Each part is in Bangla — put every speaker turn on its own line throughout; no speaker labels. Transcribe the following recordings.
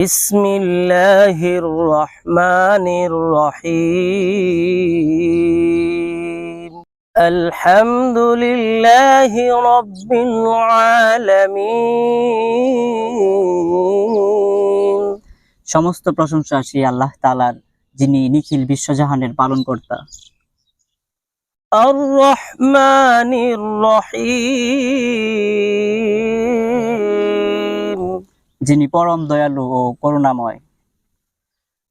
بسم الله الرحمن الرحيم الحمد لله رب العالمين
সমস্ত প্রশংসা সেই আল্লাহ তাআলার, যিনি নিখিল বিশ্বজাহানের পালনকর্তা।
الرحمن الرحيم
যিনি পরম দয়ালু ও করুণাময়।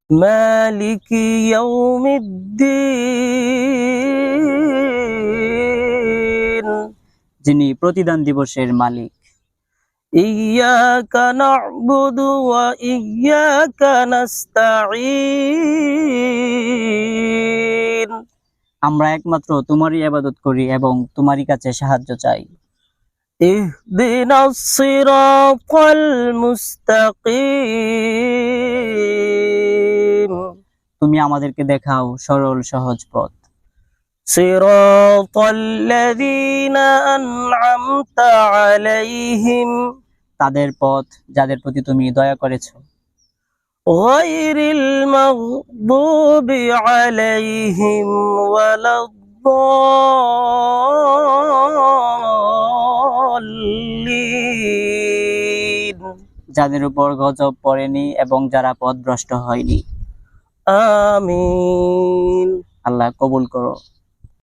مالك يوم الدين
যিনি প্রতিদান দিবসের মালিক।
إياك نعبد وإياك نستعين
আমরা একমাত্র তোমারই ইবাদত করি এবং তোমারই কাছে সাহায্য চাই।
اهدنا الصراط المستقيم
তুমি আমাদেরকে দেখাও সরল সহজ পথ।
صراط الذين أنعمت عليهم
তাদের পথ যাদের প্রতি তুমি দয়া করেছো।
غير المغضوب عليهم ولا الضالين
যাদের উপর গজব পড়েনি এবং যারা পথভ্রষ্ট হয়নি।
آمين
আল্লাহ কবুল করো।